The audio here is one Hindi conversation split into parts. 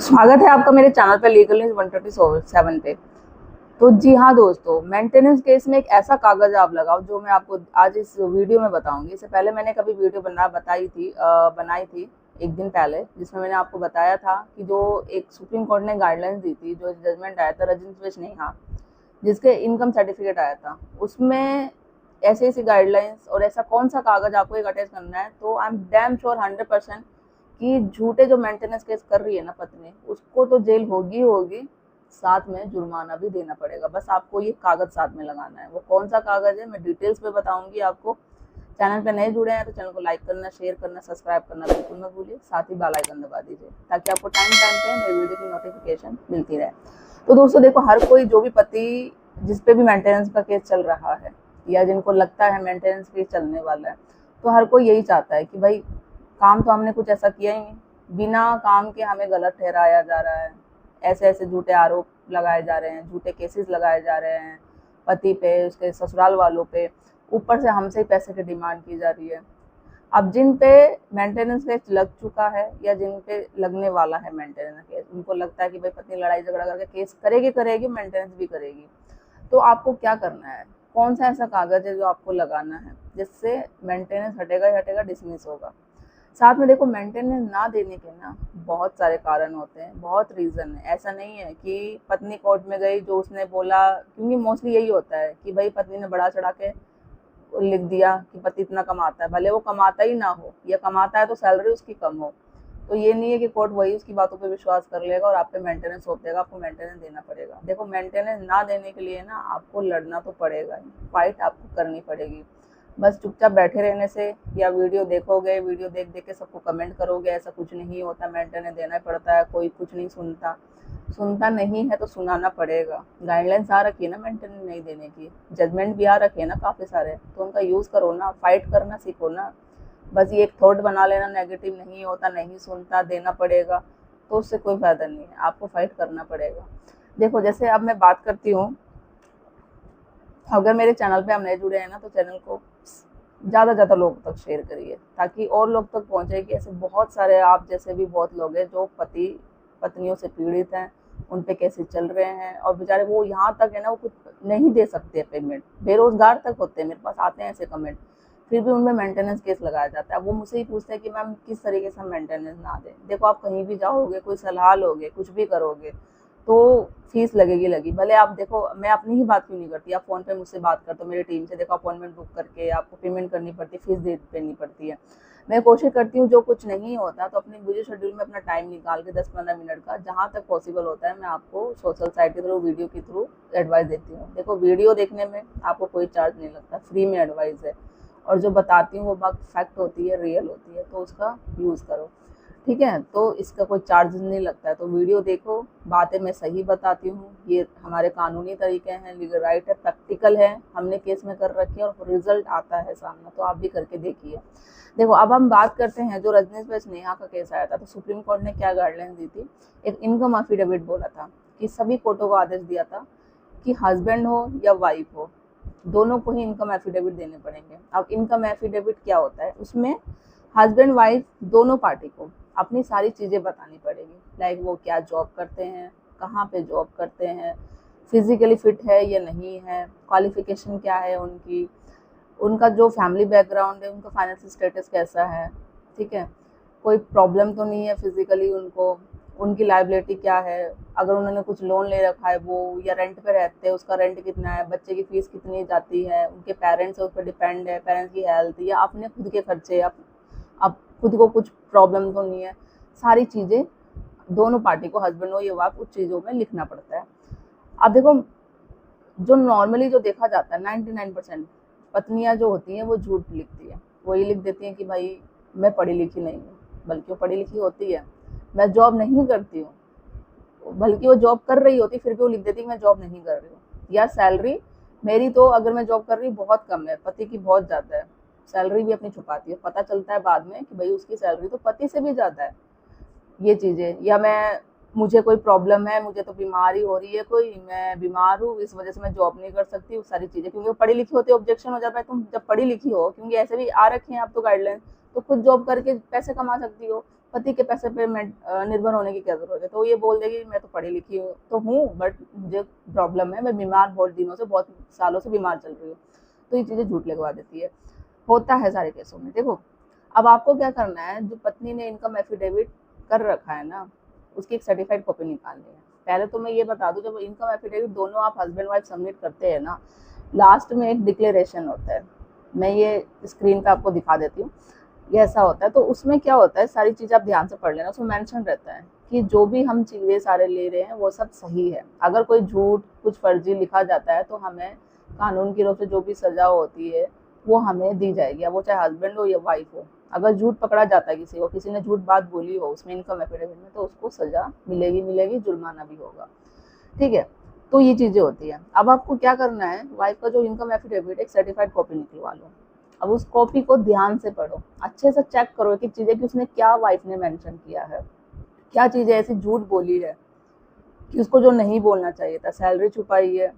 स्वागत है आपका मेरे चैनल पे लीगल न्यूज 127 पे। तो जी हाँ दोस्तों, मेंटेनेंस केस में एक ऐसा कागज आप लगाओ जो मैं आपको आज इस वीडियो में बताऊंगी। इससे पहले मैंने कभी वीडियो बनाई थी एक दिन पहले, जिसमें मैंने आपको बताया था कि जो एक सुप्रीम कोर्ट ने गाइडलाइंस दी थी, जो जजमेंट आया था रजनीश नेहा, जिसके इनकम सर्टिफिकेट आया था, उसमें ऐसे ऐसी गाइडलाइंस और ऐसा कौन सा कागज आपको एक अटैच करना है। तो आई एम डैम श्योर 100% कि झूठे जो मेंटेनेंस केस कर रही है ना पत्नी, उसको तो जेल होगी होगी, साथ में जुर्माना भी देना पड़ेगा। बस आपको ये कागज साथ में लगाना है। वो कौन सा कागज है मैं डिटेल्स में बताऊंगी आपको। चैनल पे नए जुड़े हैं तो चैनल को लाइक करना, शेयर करना, सब्सक्राइब करना बिल्कुल मत भूलिए। साथ ही बेल आइकन दबा दीजिए ताकि आपको टाइम टाइम पे मेरे वीडियो की नोटिफिकेशन मिलती रहे। तो दोस्तों देखो, हर कोई जो भी पति जिस पे भी मेंटेनेंस का केस चल रहा है या जिनको लगता है मेंटेनेंस केस चलने वाला है, तो हर कोई यही चाहता है कि भाई काम तो हमने कुछ ऐसा किया ही नहीं, बिना काम के हमें गलत ठहराया जा रहा है, ऐसे ऐसे झूठे आरोप लगाए जा रहे हैं, झूठे केसेस लगाए जा रहे हैं पति पे, उसके ससुराल वालों पे, ऊपर से हमसे ही पैसे की डिमांड की जा रही है। अब जिन पे मेंटेनेंस केस लग चुका है या जिन पे लगने वाला है मेंटेनेंस केस, उनको लगता है कि भाई पत्नी लड़ाई झगड़ा करके केस करेगी मेंटेनेंस भी करेगी, तो आपको क्या करना है, कौन सा ऐसा कागज है जो आपको लगाना है जिससे मेंटेनेंस हटेगा ही हटेगा, डिसमिस होगा। साथ में देखो, मेंटेनेंस ना देने के ना बहुत सारे कारण होते हैं, बहुत रीज़न है। ऐसा नहीं है कि पत्नी कोर्ट में गई जो उसने बोला, क्योंकि मोस्टली यही होता है कि भाई पत्नी ने बढ़ा चढ़ा के लिख दिया कि पति इतना कमाता है, भले वो कमाता ही ना हो या कमाता है तो सैलरी उसकी कम हो, तो ये नहीं है कि कोर्ट वही उसकी बातों पे विश्वास कर लेगा और आप पे मेंटेनेंस सौंप देगा। आपको मेंटेनेंस देना पड़ेगा। देखो, मेंटेनेंस ना देने के लिए ना आपको लड़ना तो पड़ेगा ही, फाइट आपको करनी पड़ेगी। बस चुपचाप बैठे रहने से या वीडियो देखोगे, वीडियो देख देख के सबको कमेंट करोगे, ऐसा कुछ नहीं होता, मेंटेनेंस देना ही पड़ता है, कोई कुछ नहीं सुनता। सुनता नहीं है तो सुनाना पड़ेगा। गाइडलाइंस आ रखी है ना मेंटेनेंस नहीं देने की, जजमेंट भी आ रखे हैं ना काफ़ी सारे, तो उनका यूज़ करो ना, फाइट करना सीखो ना। बस ये एक थॉट बना लेना नेगेटिव नहीं होता, नहीं सुनता, देना पड़ेगा, तो उससे कोई फ़ायदा नहीं है। आपको फाइट करना पड़ेगा। देखो, जैसे अब मैं बात करती हूँ, अगर मेरे चैनल पे आप नए जुड़े हैं ना, तो चैनल को ज़्यादा ज़्यादा लोग तक शेयर करिए ताकि और लोग तक पहुँचे कि ऐसे बहुत सारे आप जैसे भी बहुत लोग हैं जो पति पत्नियों से पीड़ित हैं, उन पे कैसे चल रहे हैं, और बेचारे वो यहाँ तक है ना, वो कुछ नहीं दे सकते पेमेंट, बेरोजगार तक होते हैं। मेरे पास आते हैं ऐसे कमेंट, फिर भी उनमें मेंटेनेंस केस लगाया जाता है। वो मुझसे ही पूछते हैं कि मैम किस तरीके से मेंटेनेंस ना दें। देखो, आप कहीं भी जाओगे, कोई सलाह लोगे, कुछ भी करोगे, तो फीस लगेगी लगी। भले आप देखो, मैं अपनी ही बात क्यों नहीं करती, आप फ़ोन पे मुझसे बात करते हो मेरी टीम से, देखो अपॉइंटमेंट बुक करके आपको पेमेंट करनी पड़ती है, फीस देनी पड़ती है। मैं कोशिश करती हूँ जो कुछ नहीं होता तो अपने बिजी शेड्यूल में अपना टाइम निकाल के 10-15 मिनट का, जहाँ तक पॉसिबल होता है, मैं आपको सोशल साइट के थ्रू, वीडियो के थ्रू एडवाइस देती हूँ। देखो, वीडियो देखने में आपको कोई चार्ज नहीं लगता, फ्री में एडवाइस है, और जो बताती हूँ वो बात फैक्ट होती है, रियल होती है, तो उसका यूज़ करो। ठीक है, तो इसका कोई चार्ज नहीं लगता है। तो वीडियो देखो, बातें मैं सही बताती हूँ, ये हमारे कानूनी तरीके हैं, लीगल राइट है, प्रैक्टिकल है, हमने केस में कर रखी है और रिजल्ट आता है सामने, तो आप भी करके देखिए। देखो, अब हम बात करते हैं जो रजनीश नेहा का केस आया था, तो सुप्रीम कोर्ट ने क्या गाइडलाइंस दी थी। एक इनकम एफिडेविट बोला था कि सभी कोर्टों को आदेश दिया था कि हस्बैंड हो या वाइफ हो, दोनों को ही इनकम एफिडेविट देने पड़ेंगे। अब इनकम एफिडेविट क्या होता है, उसमें हस्बैंड वाइफ दोनों पार्टी को अपनी सारी चीज़ें बतानी पड़ेगी, लाइक वो क्या जॉब करते हैं, कहाँ पे जॉब करते हैं, फिजिकली फिट है या नहीं है, क्वालिफिकेशन क्या है उनकी, उनका जो फैमिली बैकग्राउंड है, उनका फाइनेंशियल स्टेटस कैसा है, ठीक है, कोई प्रॉब्लम तो नहीं है फिजिकली उनको, उनकी लाइबिलिटी क्या है, अगर उन्होंने कुछ लोन ले रखा है वो, या रेंट पे रहते हैं, उसका रेंट कितना है, बच्चे की फीस कितनी जाती है, उनके पेरेंट्स उस पर डिपेंड है, पेरेंट्स की हेल्थ, या अपने खुद के खर्चे, अब खुद को कुछ प्रॉब्लम तो नहीं है, सारी चीज़ें दोनों पार्टी को, हस्बैंड हो या वाइफ, उस चीज़ों में लिखना पड़ता है। अब देखो, जो नॉर्मली जो देखा जाता है 99% पत्नियां जो होती हैं वो झूठ लिखती है। वो ये लिख देती हैं कि भाई मैं पढ़ी लिखी नहीं हूँ, बल्कि वो पढ़ी लिखी होती है। मैं जॉब नहीं करती हूँ, बल्कि वो जॉब कर रही होती, फिर भी वो लिख देती है मैं जॉब नहीं कर रही हूँ। या सैलरी मेरी तो, अगर मैं जॉब कर रही हूँ, बहुत कम है, पति की बहुत ज़्यादा है, सैलरी भी अपनी छुपाती है। पता चलता है बाद में कि भाई उसकी सैलरी तो पति से भी ज़्यादा है। ये चीज़ें, या मुझे कोई प्रॉब्लम है, मुझे तो बीमारी हो रही है कोई, मैं बीमार हूँ, इस वजह से मैं जॉब नहीं कर सकती, वो सारी चीज़ें, क्योंकि वो पढ़ी लिखी होती है, ऑब्जेक्शन हो जाता है, तुम जब पढ़ी लिखी हो, क्योंकि ऐसे भी आ रखे हैं आप तो गाइडलाइन, तो खुद जॉब करके पैसे कमा सकती हो, पति के पैसे पे निर्भर होने की क्या जरूरत है। तो ये बोल देगी मैं तो पढ़ी लिखी हूँ तो हूँ, बट मुझे प्रॉब्लम है, मैं बीमार बहुत दिनों से, बहुत सालों से बीमार चल रही हूँ। तो ये चीजें झूठ लगवा देती है, होता है सारे केसों में। देखो अब आपको क्या करना है, जो पत्नी ने इनकम एफिडेविट कर रखा है ना, उसकी एक सर्टिफाइड कॉपी निकालनी है। पहले तो मैं ये बता दूं, जब इनकम एफिडेविट दोनों आप हस्बैंड वाइफ सबमिट करते हैं ना, लास्ट में एक डिक्लेरेशन होता है, मैं ये स्क्रीन पे आपको दिखा देती हूँ। ये ऐसा होता है, तो उसमें क्या होता है, सारी चीज़ आप ध्यान से पढ़ लेना। उसमें मेंशन रहता है कि जो भी हम चीज़ें सारे ले रहे हैं वो सब सही है। अगर कोई झूठ कुछ फर्जी लिखा जाता है तो हमें कानून की तरफ से जो भी सजा होती है वो हमें दी जाएगी, अब वो चाहे हस्बैंड हो या वाइफ हो। अगर झूठ पकड़ा जाता है किसी को, किसी ने झूठ बात बोली हो उसमें इनकम एफिडेविट में, तो उसको सजा मिलेगी, जुर्माना भी होगा। ठीक है, तो ये चीज़ें होती है। अब आपको क्या करना है, वाइफ का जो इनकम एफिडेविट एक सर्टिफाइड कॉपी निकलवा लो। अब उस कॉपी को ध्यान से पढ़ो, अच्छे से चेक करो कि चीज़ें कि उसने क्या वाइफ ने मेंशन किया है, क्या चीज़ें ऐसी झूठ बोली है कि उसको जो नहीं बोलना चाहिए था, सैलरी छुपाई है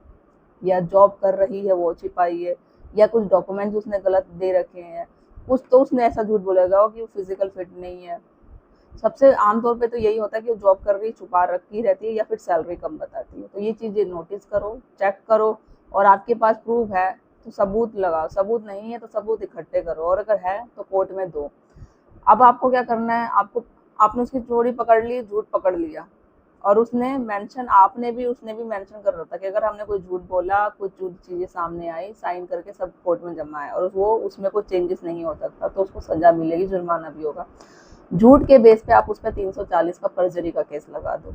या जॉब कर रही है वो छिपाई है, या कुछ डॉक्यूमेंट्स उसने गलत दे रखे हैं, कुछ तो उसने ऐसा झूठ बोलेगा कि वो फिजिकल फिट नहीं है। सबसे आमतौर पे तो यही होता है कि वो जॉब कर रही छुपा रखी रहती है या फिर सैलरी कम बताती है। तो ये चीज़ें नोटिस करो, चेक करो, और आपके पास प्रूफ है तो सबूत लगाओ, सबूत नहीं है तो सबूत इकट्ठे करो, और अगर है तो कोर्ट में दो। अब आपको क्या करना है, आपने उसकी चोरी पकड़ ली, झूठ पकड़ लिया, और उसने मेंशन, उसने भी मेंशन कर रहा था कि अगर हमने कोई झूठ बोला, कुछ झूठ चीज़ें सामने आई, साइन करके सब कोर्ट में जमा है और वो उसमें कोई चेंजेस नहीं हो सकता, तो उसको सजा मिलेगी, जुर्माना भी होगा। झूठ के बेस पे आप उस पर 340 का पर्जरी का केस लगा दो।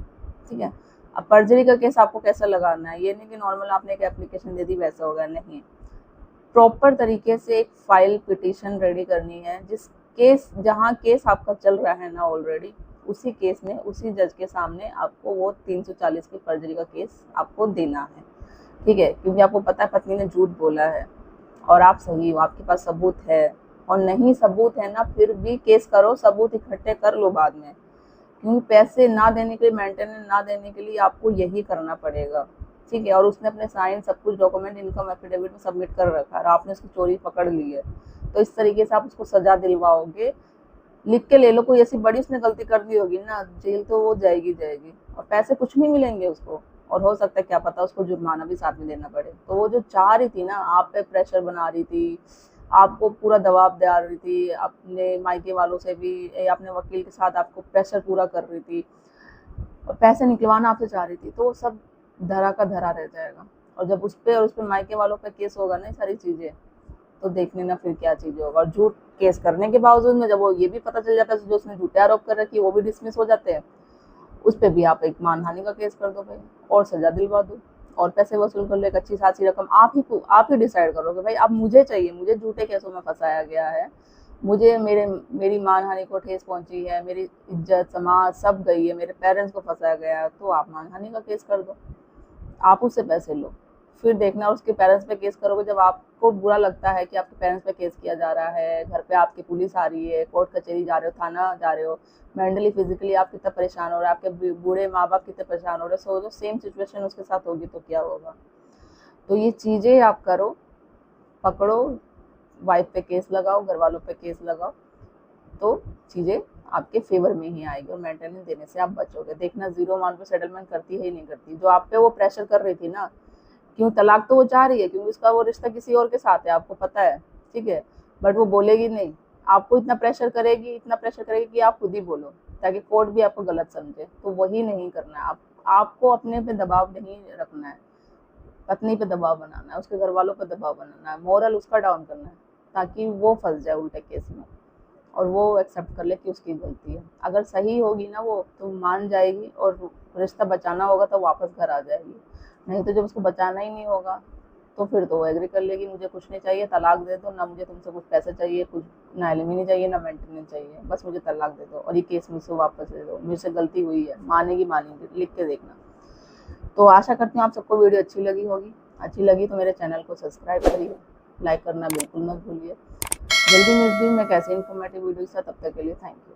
ठीक है, अब पर्जरी का केस आपको कैसा लगाना है, ये नहीं कि नॉर्मल आपने एक एप्लीकेशन दे दी वैसा होगा, नहीं। प्रॉपर तरीके से एक फाइल पिटीशन रेडी करनी है, जहाँ केस आपका चल रहा है ना ऑलरेडी, उसी केस में उसी जज के सामने आपको वो 340 की पर्जरी का केस आपको देना है। ठीक है, क्योंकि आपको पता है पत्नी ने झूठ बोला है और आप सही हो, आपके पास सबूत है, और नहीं सबूत है ना फिर भी केस करो, सबूत इकट्ठे कर लो बाद में, क्योंकि पैसे ना देने के लिए, मेंटेनेंस ना देने के लिए आपको यही करना पड़ेगा। ठीक है, और उसने अपने साइन सब कुछ डॉक्यूमेंट इनकम एफिडेविट में सबमिट कर रखा है और आपने उसकी चोरी पकड़ ली है, तो इस तरीके से आप उसको सजा दिलवाओगे। लिख के ले लो, कोई ऐसी बड़ी उसने गलती कर दी होगी ना, जेल तो वो जाएगी, और पैसे कुछ नहीं मिलेंगे उसको, और हो सकता है क्या पता उसको जुर्माना भी साथ में देना पड़े। तो वो जो चाह रही थी ना, आप पे प्रेशर बना रही थी, आपको पूरा दबाव दे रही थी, अपने मायके वालों से भी, अपने वकील के साथ आपको प्रेशर पूरा कर रही थी, और पैसे निकलवाना आपसे चाह रही थी, तो वो सब धरा का धरा रह जाएगा। और जब उस पर मायके वालों पे केस होगा ना, सारी चीज़ें, तो देखने ना फिर क्या चीज़ें होगा। और झूठ केस करने के बावजूद में जब वो ये भी पता चल जाता है जो उसने झूठे आरोप कर रखे वो भी डिसमिस हो जाते हैं, उस पर भी आप एक मानहानि का केस कर दो भाई, और सजा दिलवा दो, और पैसे वसूल कर लो, एक अच्छी खासी रकम। आप ही डिसाइड करोगे भाई अब मुझे चाहिए, मुझे झूठे केसों में फंसाया गया है, मुझे मेरी मानहानि को ठेस पहुंची है, मेरी इज्जत समाज सब गई है, मेरे पेरेंट्स को फंसाया गया है, तो आप मानहानि का केस कर दो, आप उससे पैसे लो, फिर देखना उसके पेरेंट्स पे केस करोगे। जब आपको बुरा लगता है कि आपके पेरेंट्स पे केस किया जा रहा है, घर पे आपकी पुलिस आ रही है, कोर्ट कचहरी जा रहे हो, थाना जा रहे हो, मेंटली फिजिकली आप कितना परेशान हो रहे हो, आपके बूढ़े माँ बाप कितने परेशान हो रहे हो, सोचो सेम सिचुएशन उसके साथ होगी तो क्या होगा। तो ये चीज़ें आप करो, पकड़ो, वाइफ पे केस लगाओ, घर वालों पे केस लगाओ, तो चीज़ें आपके फेवर में ही आएगी और मेंटेनेंस देने से आप बचोगे। देखना 0 अमाउंट पे सेटलमेंट करती है ही नहीं करती। जो आप पे वो प्रेशर कर रही थी ना, क्यों तलाक तो वो चाह रही है, क्योंकि उसका वो रिश्ता किसी और के साथ है, आपको पता है। ठीक है, बट वो बोलेगी नहीं, आपको इतना प्रेशर करेगी कि आप खुद ही बोलो, ताकि कोर्ट भी आपको गलत समझे। तो वही नहीं करना है, आपको अपने पे दबाव नहीं रखना है, पत्नी पे दबाव बनाना है, उसके घर वालों पे दबाव बनाना है, मोरल उसका डाउन करना है, ताकि वो फंस जाए उल्टे केस में और वो एक्सेप्ट कर ले कि उसकी गलती है। अगर सही होगी ना वो, तो मान जाएगी, और रिश्ता बचाना होगा तो वापस घर आ जाएगी। नहीं तो जब उसको बचाना ही नहीं होगा तो फिर तो वो एग्री कर लेगी, मुझे कुछ नहीं चाहिए, तलाक दे दो, ना मुझे तुमसे कुछ पैसे चाहिए, कुछ ना एलिमनी चाहिए, ना मेंटेनेंस चाहिए, बस मुझे तलाक दे दो और ये केस मुझसे वापस दे दो, मुझसे गलती हुई है। मानेगी, लिख के देखना। तो आशा करती हूँ आप सबको वीडियो अच्छी लगी होगी। अच्छी लगी तो मेरे चैनल को सब्सक्राइब करिए, लाइक करना बिल्कुल मत भूलिए। जल्दी मिलती हूँ मैं कैसे इन्फॉर्मेटिव वीडियो के साथ, तब तक के लिए थैंक यू।